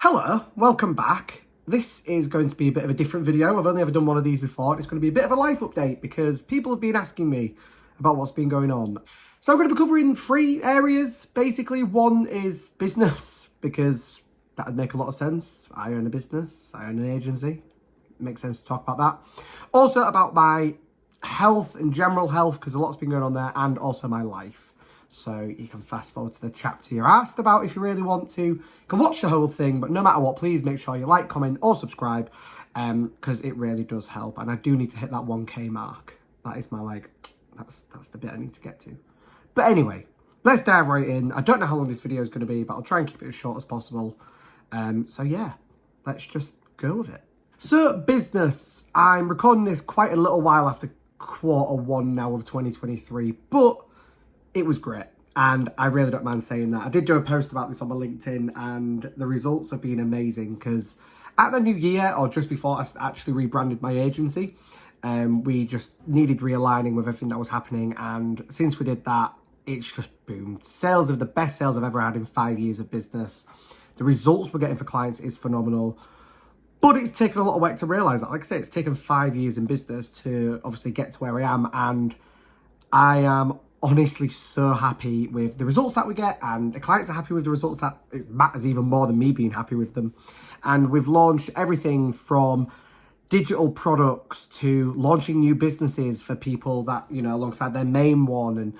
Hello, welcome back. This is going to be a bit of a different video. I've only ever done one of these before. It's going to be a bit of a life update because people have been asking me about what's been going on. So I'm going to be covering three areas. Basically, one is business because that would make a lot of sense. I own a business, I own an agency. It makes sense to talk about that. Also about my health and general health because a lot's been going on there, and also my life. So you can fast forward to the chapter you're asked about if you really want to. You can watch the whole thing, but no matter what, please make sure you like, comment or subscribe because it really does help. And I do need to hit that 1K mark. That is my that's the bit I need to get to. But anyway, let's dive right in. I don't know how long this video is going to be, but I'll try and keep it as short as possible. So yeah, let's just go with it. So business, I'm recording this quite a little while after Q1 now of 2023, but it was great, and I really don't mind saying that. I did do a post about this on my LinkedIn, and the results have been amazing because at the new year, or just before I actually rebranded my agency, we just needed realigning with everything that was happening, and since we did that, it's just boomed. Sales are the best sales I've ever had in 5 years of business. The results we're getting for clients is phenomenal, but it's taken a lot of work to realise that. Like I say, it's taken 5 years in business to obviously get to where I am, and I am honestly so happy with the results that we get, and the clients are happy with the results. That it matters even more than me being happy with them. And we've launched everything from digital products to launching new businesses for people that, you know, alongside their main one. And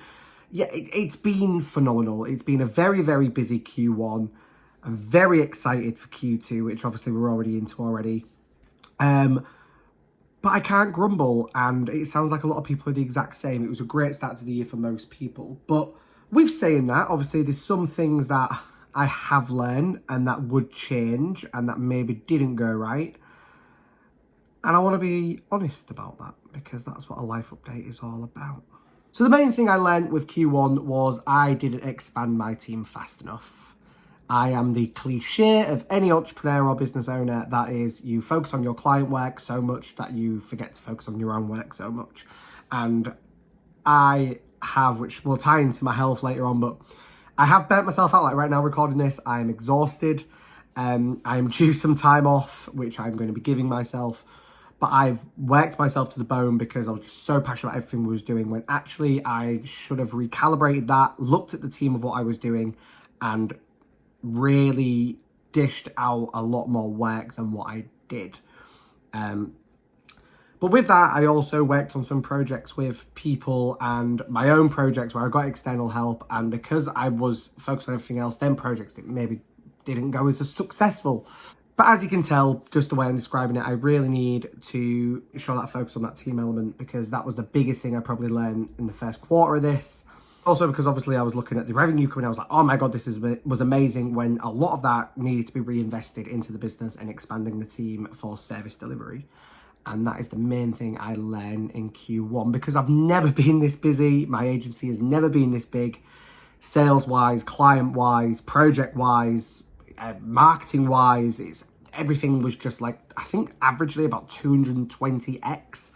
yeah, it's been phenomenal. It's been a very, very busy Q1. I'm very excited for Q2, which obviously we're already into already. But I can't grumble, and it sounds like a lot of people are the exact same. It was a great start to the year for most people. But with saying that, obviously there's some things that I have learned and that would change and that maybe didn't go right. And I want to be honest about that because that's what a life update is all about. So the main thing I learned with Q1 was I didn't expand my team fast enough. I am the cliche of any entrepreneur or business owner, that is, you focus on your client work so much that you forget to focus on your own work so much. And I have, which will tie into my health later on, but I have burnt myself out. Like right now recording this, I am exhausted. I'm due some time off, which I'm going to be giving myself. But I've worked myself to the bone because I was just so passionate about everything we was doing, when actually I should have recalibrated that, looked at the team of what I was doing, and really dished out a lot more work than what I did. But with that, I also worked on some projects with people and my own projects where I got external help. And because I was focused on everything else, then projects that maybe didn't go as successful. But as you can tell, just the way I'm describing it, I really need to show that focus on that team element because that was the biggest thing I probably learned in the first quarter of this. Also because obviously I was looking at the revenue coming, I was like, oh my God, this was amazing, when a lot of that needed to be reinvested into the business and expanding the team for service delivery. And that is the main thing I learned in Q1 because I've never been this busy. My agency has never been this big, sales-wise, client-wise, project-wise, marketing-wise. Everything was just like, I think averagely about 220x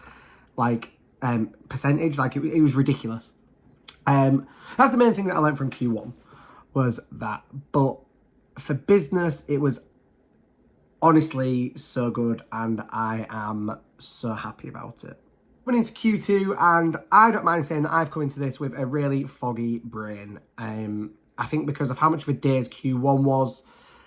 percentage. Like it was ridiculous. That's the main thing that I learned from Q1 was that. But for business, it was honestly so good, and I am so happy about it. Went into Q2, and I don't mind saying that I've come into this with a really foggy brain. I think because of how much of a daze Q1 was,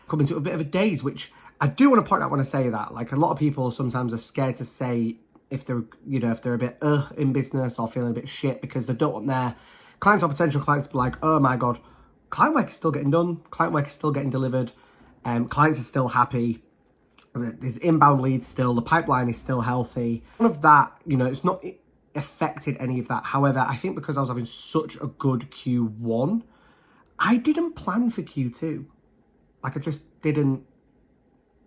coming to a bit of a daze, which I do want to point out when I say that. Like, a lot of people sometimes are scared to say if they're, if they're a bit in business or feeling a bit shit because they don't want their clients or potential clients to be like, oh my God, client work is still getting done. Client work is still getting delivered. Clients are still happy. There's inbound leads still. The pipeline is still healthy. None of that, it's not affected any of that. However, I think because I was having such a good Q1, I didn't plan for Q2. Like, I just didn't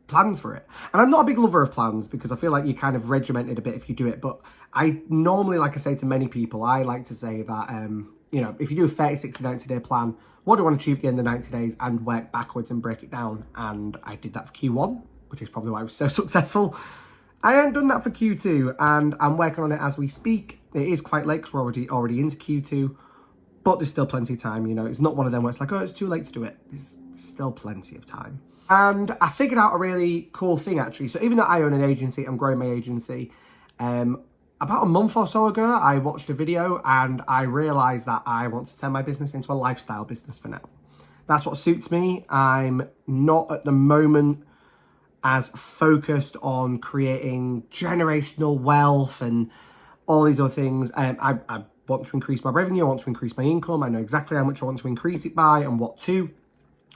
plan for it. And I'm not a big lover of plans because I feel like you're kind of regimented a bit if you do it. But I normally, like I say to many people, I like to say that, if you do a 30, 60, 90-day plan, what do I want to achieve at the end of the 90 days and work backwards and break it down? And I did that for Q1, which is probably why I was so successful. I haven't done that for Q2, and I'm working on it as we speak. It is quite late because we're already into Q2, but there's still plenty of time. It's not one of them where it's like, oh, it's too late to do it. There's still plenty of time. And I figured out a really cool thing, actually. So even though I own an agency, I'm growing my agency. About a month or so ago, I watched a video and I realised that I want to turn my business into a lifestyle business for now. That's what suits me. I'm not at the moment as focused on creating generational wealth and all these other things. I want to increase my revenue. I want to increase my income. I know exactly how much I want to increase it by and what to.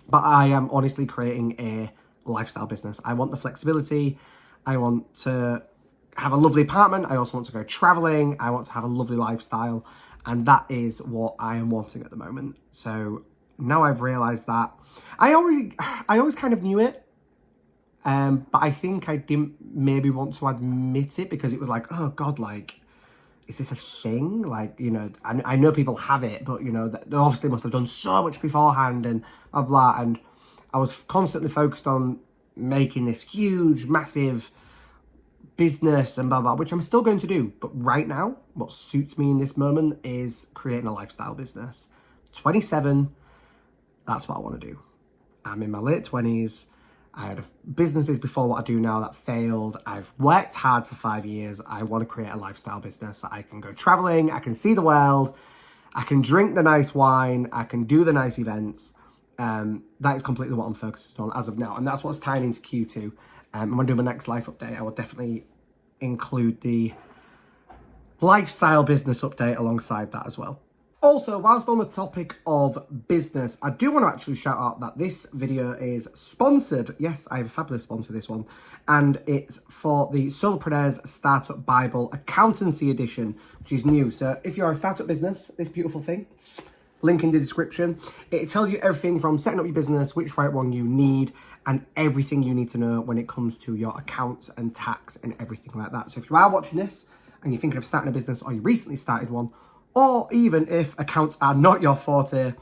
But I am honestly creating a lifestyle business. I want the flexibility. I want to have a lovely apartment. I also want to go traveling. I want to have a lovely lifestyle. And that is what I am wanting at the moment. So now I've realized that I always kind of knew it. But I think I didn't maybe want to admit it because it was like, oh God, like, is this a thing? Like, you know, I know people have it, but, you know, they obviously must have done so much beforehand and blah, blah. And I was constantly focused on making this huge, massive business and blah, blah, which I'm still going to do. But right now, what suits me in this moment is creating a lifestyle business. 27, that's what I want to do. I'm in my late 20s. I had businesses before what I do now that failed. I've worked hard for 5 years. I want to create a lifestyle business that I can go traveling, I can see the world, I can drink the nice wine, I can do the nice events. That is completely what I'm focused on as of now. And that's what's tying into Q2. I'm going to do my next life update. I will definitely include the lifestyle business update alongside that as well. Also, whilst on the topic of business, I do want to actually shout out that this video is sponsored. Yes, I have a fabulous sponsor, this one. And it's for the Solopreneurs Startup Bible Accountancy Edition, which is new. So if you're a startup business, this beautiful thing, link in the description. It tells you everything from setting up your business, which right one you need, and everything you need to know when it comes to your accounts and tax and everything like that. So if you are watching this and you're thinking of starting a business or you recently started one, or even if accounts are not your forte,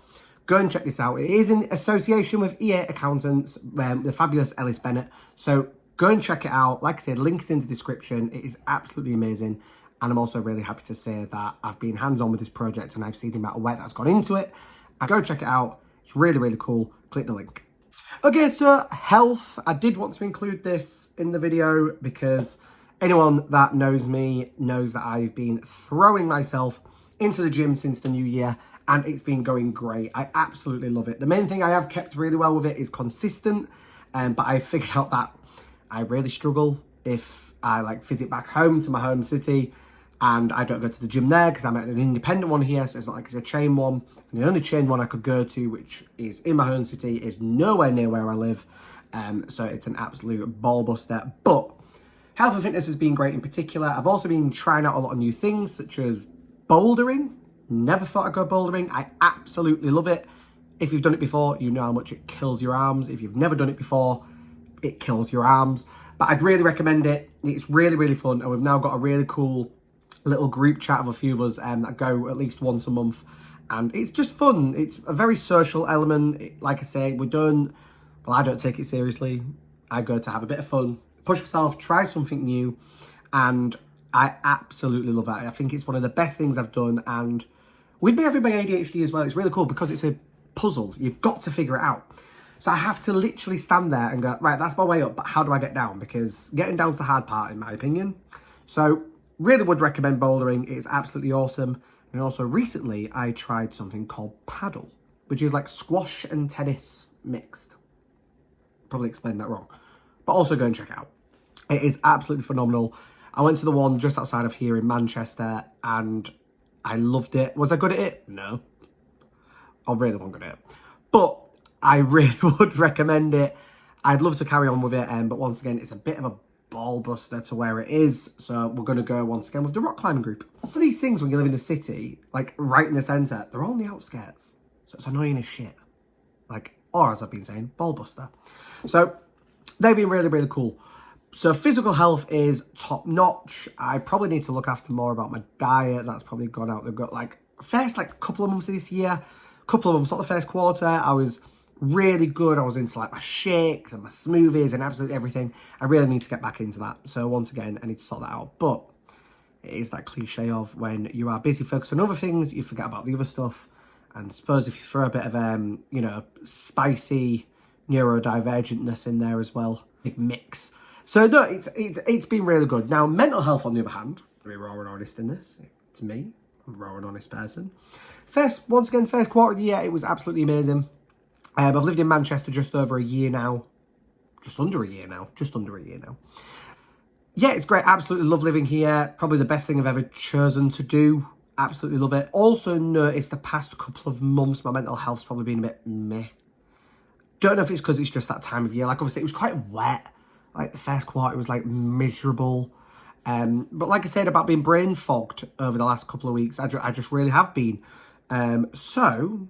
go and check this out. It is in association with EA Accountants, the fabulous Ellis Bennett. So go and check it out. Like I said, links in the description. It is absolutely amazing. And I'm also really happy to say that I've been hands-on with this project and I've seen the amount of work that's gone into it. And go check it out. It's really, really cool. Click the link. Okay, so health. I did want to include this in the video because anyone that knows me knows that I've been throwing myself into the gym since the new year and it's been going great. I absolutely love it. The main thing I have kept really well with it is consistent, but I figured out that I really struggle if I like visit back home to my home city and I don't go to the gym there because I'm at an independent one here, so it's not like it's a chain one. And the only chain one I could go to, which is in my home city, is nowhere near where I live. So it's an absolute ball buster. But health and fitness has been great in particular. I've also been trying out a lot of new things, such as bouldering. Never thought I'd go bouldering. I absolutely love it. If you've done it before, you know how much it kills your arms. If you've never done it before, it kills your arms. But I'd really recommend it. It's really, really fun. And we've now got a really cool little group chat of a few of us that go at least once a month. And it's just fun. It's a very social element. Like I say, I don't take it seriously. I go to have a bit of fun, push myself, try something new. And I absolutely love it. I think it's one of the best things I've done. And with me having my ADHD as well, it's really cool because it's a puzzle. You've got to figure it out. So I have to literally stand there and go, right, that's my way up, but how do I get down? Because getting down's the hard part, in my opinion. So really would recommend bouldering. It's absolutely awesome. And also recently I tried something called paddle, which is like squash and tennis mixed. Probably explained that wrong. But also go and check it out. It is absolutely phenomenal. I went to the one just outside of here in Manchester and I loved it. Was I good at it? No. I really wasn't good at it. But I really would recommend it. I'd love to carry on with it. But once again, it's a bit of a ball buster to where it is. So we're going to go once again with the rock climbing group. For these things, when you live in the city, like right in the centre, they're all on the outskirts. So it's annoying as shit. Like, or as I've been saying, ball buster. So they've been really, really cool. So physical health is top notch. I probably need to look after more about my diet. That's probably gone out. They've got like first like couple of months of this year, couple of months, not the first quarter. I was really good. I was into like my shakes and my smoothies and absolutely everything. I really need to get back into that. So once again, I need to sort that out. But it is that cliche of when you are busy focused on other things, you forget about the other stuff. And I suppose if you throw a bit of, spicy neurodivergentness in there as well. Big mix. So no, it's been really good. Now, mental health, on the other hand, to be raw and honest in this, it's me, I'm a raw and honest person. First quarter of the year, it was absolutely amazing. I've lived in Manchester just over a year now. Just under a year now. Yeah, it's great. Absolutely love living here. Probably the best thing I've ever chosen to do. Absolutely love it. Also noticed the past couple of months, my mental health's probably been a bit meh. Don't know if it's because it's just that time of year. Like, obviously, it was quite wet. Like, the first quarter was, like, miserable. But like I said about being brain fogged over the last couple of weeks, I just really have been. So,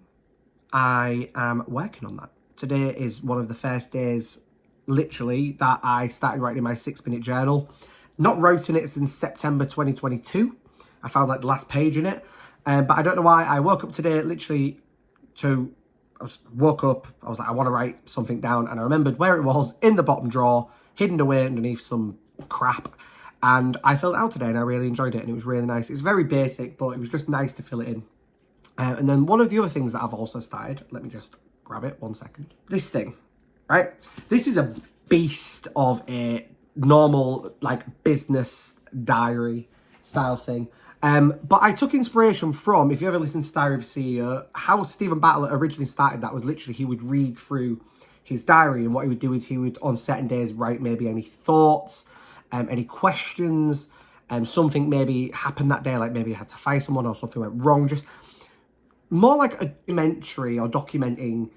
I am working on that. Today is one of the first days, literally, that I started writing my 6-minute journal. Not wrote in it since September 2022. I found, like, the last page in it. But I don't know why. I woke up today, literally, I was like, I want to write something down. And I remembered where it was, in the bottom drawer, hidden away underneath some crap. And I filled it out today and I really enjoyed it. And it was really nice. It's very basic, but it was just nice to fill it in. And then one of the other things that I've also started, let me just grab it 1 second. This thing, right? This is a beast of a normal, like, business diary style thing. But I took inspiration from, if you ever listen to Diary of a CEO, how Stephen Battle originally started that was literally he would read through his diary, and what he would do is he would, on certain days, write maybe any thoughts, any questions, something maybe happened that day, like maybe he had to fire someone or something went wrong, just more like a documentary or documenting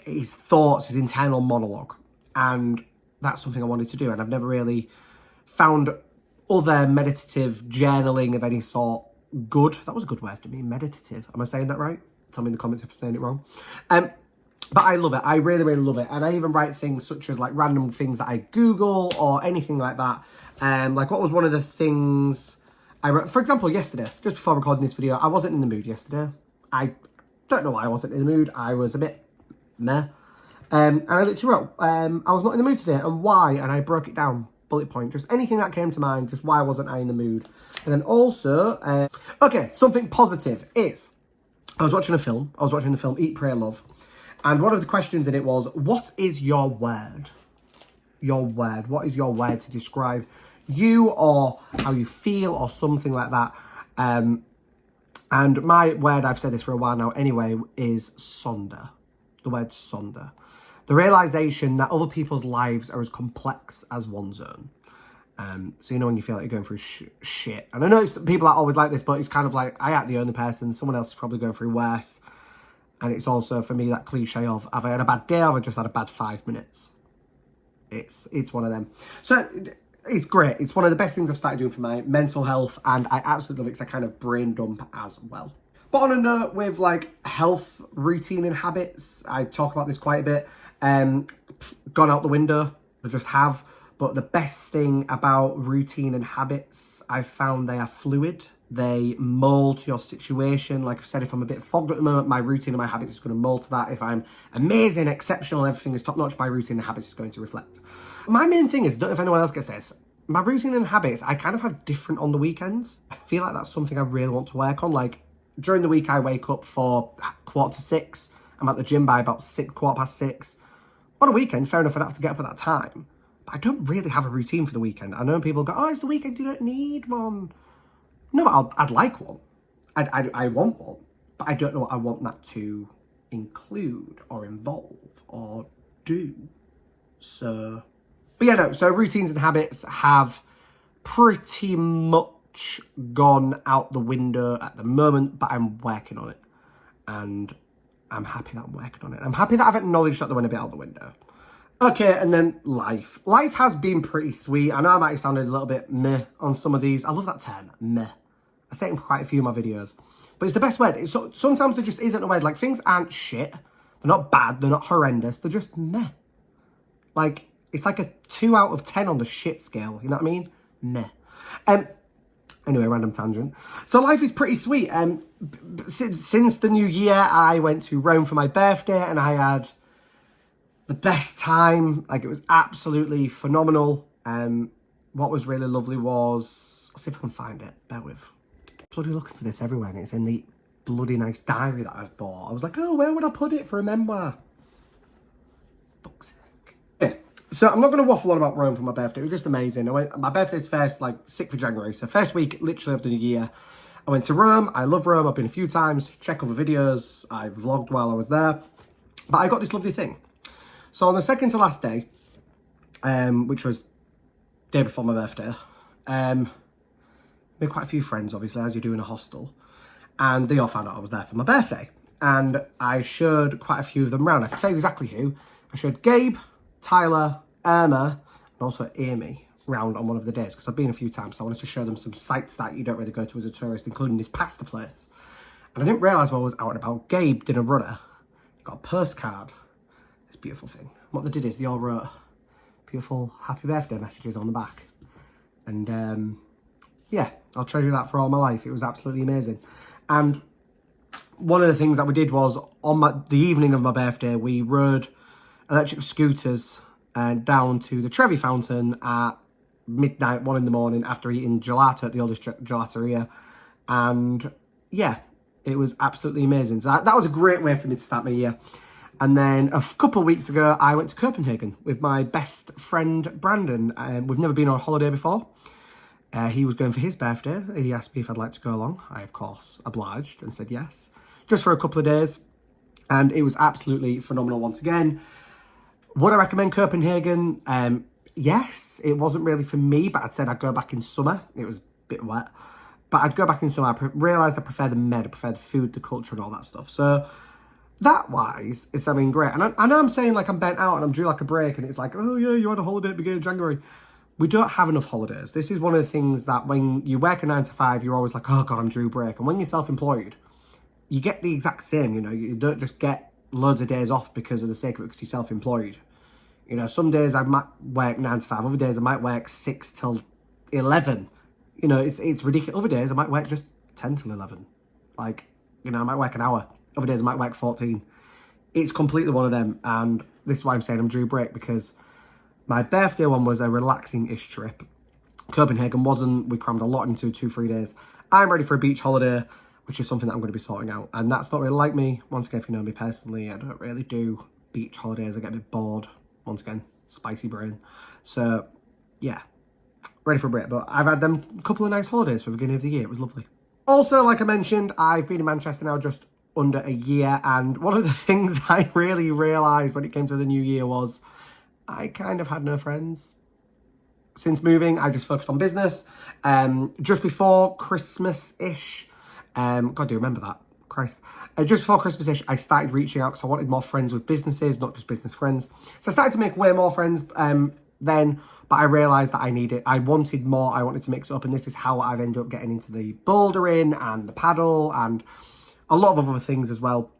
his thoughts, his internal monologue. And that's something I wanted to do, and I've never really found other meditative journaling of any sort good. That was a good word to me, meditative. Am I saying that right? Tell me in the comments if I'm saying it wrong. But I love it. I really, really love it. And I even write things such as, like, random things that I Google or anything like that. Like, what was one of the things I wrote? For example, yesterday, just before recording this video, I wasn't in the mood yesterday. I don't know why I wasn't in the mood. I was a bit meh. And I literally wrote, I was not in the mood today, and why? And I broke it down. Bullet point, just anything that came to mind, just why wasn't I in the mood. And then also, okay, something positive is, I was watching the film Eat, Pray, Love, and one of the questions in it was, what is your word? Your word. What is your word to describe you or how you feel or something like that? And my word, I've said this for a while now anyway, is sonder. The word sonder. The realisation that other people's lives are as complex as one's own. So, you know, when you feel like you're going through shit. And I know it's people are always like this, but it's kind of like, I ain't the only person. Someone else is probably going through worse. And it's also, for me, that cliche of, have I had a bad day or have I just had a bad 5 minutes? It's one of them. So, it's great. It's one of the best things I've started doing for my mental health. And I absolutely love it because I kind of brain dump as well. But on a note with, like, health, routine and habits, I talk about this quite a bit. Gone out the window, I just have. But the best thing about routine and habits, I've found they are fluid. They mould to your situation. Like I've said, if I'm a bit fogged at the moment, my routine and my habits is going to mould to that. If I'm amazing, exceptional, everything is top-notch, my routine and habits is going to reflect. My main thing is, I don't know if anyone else gets this, my routine and habits, I kind of have different on the weekends. I feel like that's something I really want to work on. Like, during the week, I wake up for 5:45. I'm at the gym by about 6:15. On a weekend, fair enough, I'd have to get up at that time. But I don't really have a routine for the weekend. I know people go, oh, it's the weekend, you don't need one. No, but I'd like one. I want one. But I don't know what I want that to include or involve or do. So, but yeah, no. So routines and habits have pretty much gone out the window at the moment, but I'm working on it. And I'm happy that I'm working on it. I'm happy that I've acknowledged that they went a bit out the window. Okay, and then life. Life has been pretty sweet. I know I might have sounded a little bit meh on some of these. I love that term, meh. I say it in quite a few of my videos. But it's the best word. Sometimes there just isn't a word. Like, things aren't shit. They're not bad. They're not horrendous. They're just meh. Like, it's like a 2 out of 10 on the shit scale. You know what I mean? Meh. Anyway, random tangent. So life is pretty sweet. Since the new year, I went to Rome for my birthday and I had the best time. Like, it was absolutely phenomenal. What was really lovely was, I'll see if I can find it. Bear with. Bloody looking for this everywhere and it's in the bloody nice diary that I've bought. I was like, oh, where would I put it for a memoir? Fuck's sake. Yeah. So I'm not going to waffle on about Rome for my birthday. It was just amazing. My birthday's first, like, 6th of January. So first week, literally of the new year. I went to Rome. I love Rome. I've been a few times. Check other videos. I vlogged while I was there. But I got this lovely thing. So on the second to last day, which was day before my birthday, made quite a few friends, obviously, as you do in a hostel. And they all found out I was there for my birthday. And I showed quite a few of them around. I can tell you exactly who. I showed Gabe, Tyler, Irma, and also Amy round on one of the days, because I've been a few times, so I wanted to show them some sites that you don't really go to as a tourist, including this pasta place. And I didn't realise while I was out and about, Gabe did a runner. He got a postcard. This beautiful thing. What they did is they all wrote beautiful happy birthday messages on the back. And yeah, I'll treasure that for all my life. It was absolutely amazing. And one of the things that we did was, on the evening of my birthday, we rode electric scooters down to the Trevi Fountain at midnight, 1 in the morning, after eating gelato at the oldest gelateria. And yeah, it was absolutely amazing. So that was a great way for me to start my year. And then a couple of weeks ago, I went to Copenhagen with my best friend, Brandon. We've never been on a holiday before. He was going for his birthday. He asked me if I'd like to go along. I, of course, obliged and said yes. Just for a couple of days. And it was absolutely phenomenal once again. Would I recommend Copenhagen? Yes, it wasn't really for me, but I'd said I'd go back in summer. It was a bit wet. But I'd go back in summer. I realised I prefer the med, I prefer the food, the culture and all that stuff. So that wise, it's, I mean, great. And I know I'm saying like I'm bent out and I'm due like a break and it's like, oh yeah, you had a holiday at the beginning of January. We don't have enough holidays. This is one of the things that when you work a 9 to 5, you're always like, oh God, I'm due break. And when you're self-employed, you get the exact same, you know. You don't just get loads of days off because of the sake of it, because you're self-employed. You know, some days I might work 9 to 5. Other days I might work 6 till 11. You know, it's ridiculous. Other days I might work just 10 till 11. Like, you know, I might work an hour. Other days I might work 14. It's completely one of them. And this is why I'm saying I'm due break, because my birthday one was a relaxing-ish trip. Copenhagen wasn't. We crammed a lot into 2-3 days. I'm ready for a beach holiday, which is something that I'm going to be sorting out. And that's not really like me. Once again, if you know me personally, I don't really do beach holidays. I get a bit bored. Once again, spicy brain. So, yeah, ready for a break. But I've had them couple of nice holidays for the beginning of the year. It was lovely. Also, like I mentioned, I've been in Manchester now just under a year. And one of the things I really realised when it came to the new year was I kind of had no friends. Since moving, I just focused on business. Just before Christmas-ish, God, do you remember that? Christ. Just before Christmas-ish, I started reaching out because I wanted more friends with businesses, not just business friends. So I started to make way more friends then, but I realised that I wanted more, I wanted to mix it up, and this is how I've ended up getting into the bouldering and the paddle and a lot of other things as well.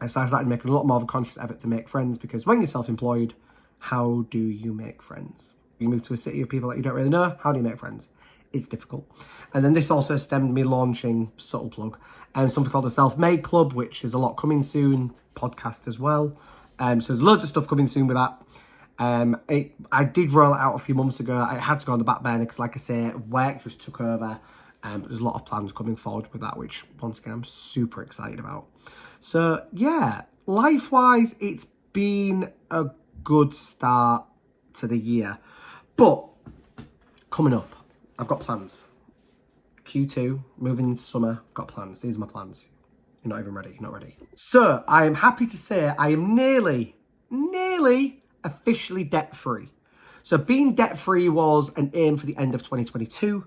So I started making a lot more of a conscious effort to make friends, because when you're self-employed, how do you make friends? You move to a city of people that you don't really know, how do you make friends? It's difficult. And then this also stemmed me launching, subtle plug, something called the Self-Made Club, which is a lot coming soon, podcast as well. So there's loads of stuff coming soon with that. I did roll it out a few months ago. I had to go on the back burner because, like I say, work just took over. But there's a lot of plans coming forward with that, which, once again, I'm super excited about. So, yeah, life-wise, it's been a good start to the year. But coming up, I've got plans. Q2, moving into summer, I've got plans. These are my plans. You're not even ready. You're not ready. So, I am happy to say I am nearly officially debt-free. So, being debt-free was an aim for the end of 2022.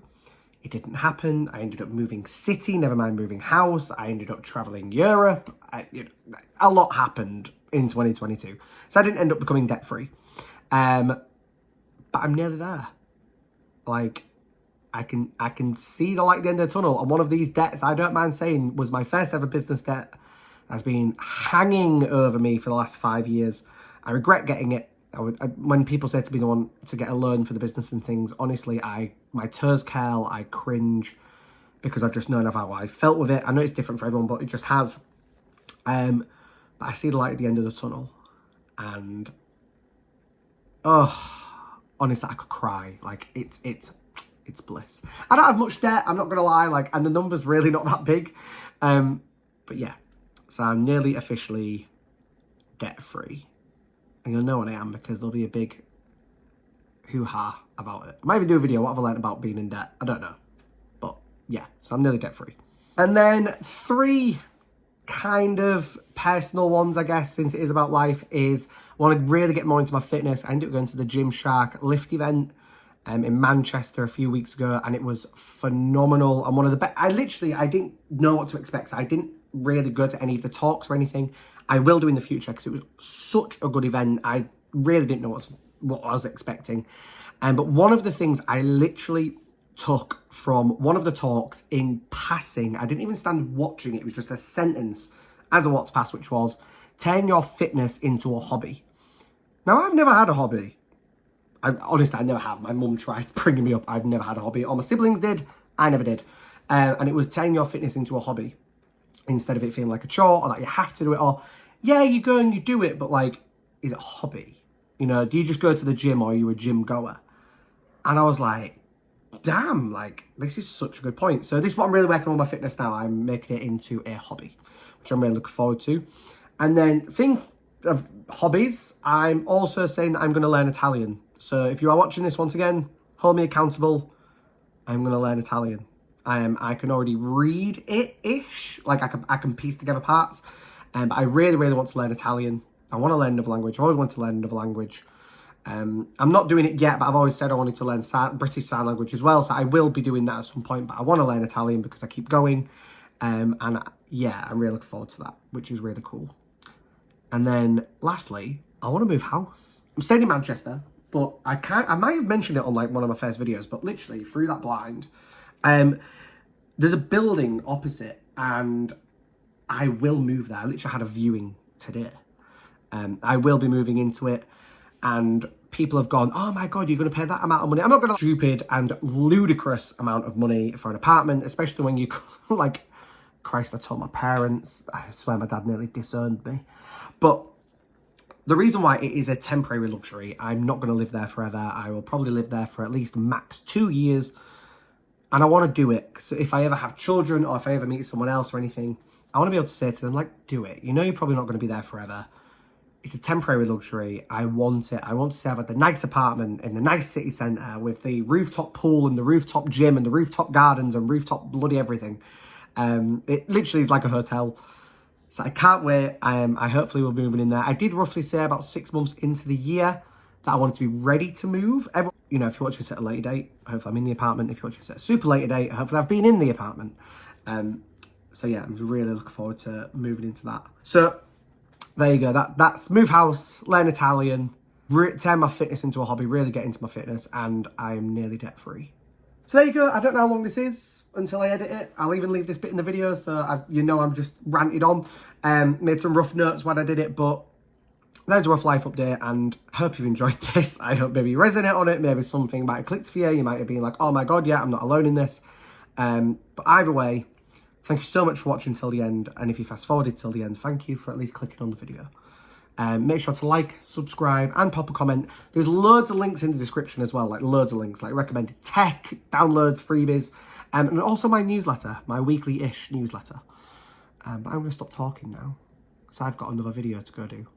It didn't happen. I ended up moving city, never mind moving house. I ended up traveling Europe. A lot happened in 2022. So, I didn't end up becoming debt-free. But I'm nearly there. Like, I can see the light at the end of the tunnel. And one of these debts, I don't mind saying, was my first ever business debt. Has been hanging over me for the last 5 years. I regret getting it. When people say to me they want to get a loan for the business and things, honestly, my toes curl, I cringe, because I've just known of how I felt with it. I know it's different for everyone, but it just has. But I see the light at the end of the tunnel. And, honestly, I could cry. Like, it's bliss. I don't have much debt, I'm not going to lie, like, and the number's really not that big. But yeah, so I'm nearly officially debt-free. And you'll know when I am because there'll be a big hoo-ha about it. I might even do a video, what have I learned about being in debt? I don't know. But yeah, so I'm nearly debt free. And then 3 kind of personal ones, I guess, since it is about life, is I want to really get more into my fitness. I ended up going to the Gymshark lift event in Manchester a few weeks ago, and it was phenomenal. And one of the best. I didn't know what to expect. So I didn't really go to any of the talks or anything. I will do in the future because it was such a good event. I really didn't know what I was expecting. But one of the things I literally took from one of the talks in passing, I didn't even stand watching it, it was just a sentence as I walked past, which was, turn your fitness into a hobby. Now, I've never had a hobby. Honestly, I never have. My mum tried bringing me up. I've never had a hobby. All my siblings did. I never did. And it was turning your fitness into a hobby instead of it feeling like a chore or that you have to do it. Or, yeah, you go and you do it, but like, is it a hobby? You know, do you just go to the gym or are you a gym goer? And I was like, damn, like, this is such a good point. So this is what I'm really working on with my fitness now. I'm making it into a hobby, which I'm really looking forward to. And then, think of hobbies, I'm also saying that I'm going to learn Italian. So if you are watching this once again, hold me accountable. I'm going to learn Italian. I can already read it-ish. Like, I can piece together parts. But I really, really want to learn Italian. I want to learn another language. I always want to learn another language. I'm not doing it yet, but I've always said I wanted to learn British Sign Language as well. So I will be doing that at some point. But I want to learn Italian because I keep going. And yeah, I'm really looking forward to that, which is really cool. And then lastly, I want to move house. I'm staying in Manchester, but I might have mentioned it on like one of my first videos, but literally through that blind, there's a building opposite and I will move there. I literally had a viewing today. I will be moving into it and people have gone, oh my God, you're going to pay that amount of money. I'm not going to stupid and ludicrous amount of money for an apartment, especially when you like, Christ, I told my parents, I swear my dad nearly disowned me. But the reason why it is a temporary luxury, I'm not going to live there forever. I will probably live there for at least max 2 years. And I want to do it. So if I ever have children or if I ever meet someone else or anything, I want to be able to say to them, like, do it. You know, you're probably not going to be there forever. It's a temporary luxury. I want it. I want to have a nice apartment in the nice city centre with the rooftop pool and the rooftop gym and the rooftop gardens and rooftop bloody everything. It literally is like a hotel. So I can't wait. I hopefully will be moving in there. I did roughly say about 6 months into the year that I wanted to be ready to move. You know, if you're watching this at a later date, hopefully I'm in the apartment. If you're watching this at a super later date, hopefully I've been in the apartment. So yeah, I'm really looking forward to moving into that. So there you go. That's move house, learn Italian, turn my fitness into a hobby, really get into my fitness, and I'm nearly debt free. So there you go. I don't know how long this is until I edit it. I'll even leave this bit in the video, so you know I'm just ranted on. Made some rough notes when I did it, but there's a rough life update, and I hope you've enjoyed this. I hope maybe you resonate on it. Maybe something might have clicked for you. You might have been like, oh my God, yeah, I'm not alone in this. But either way, thank you so much for watching till the end. And if you fast forwarded till the end, thank you for at least clicking on the video. Make sure to like, subscribe, and pop a comment. There's loads of links in the description as well, like loads of links, like recommended tech, downloads, freebies, and also my newsletter, my weekly-ish newsletter. But I'm going to stop talking now, because I've got another video to go do.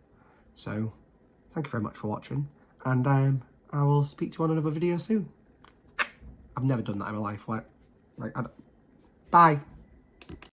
So, thank you very much for watching, and I will speak to you on another video soon. I've never done that in my life. Bye.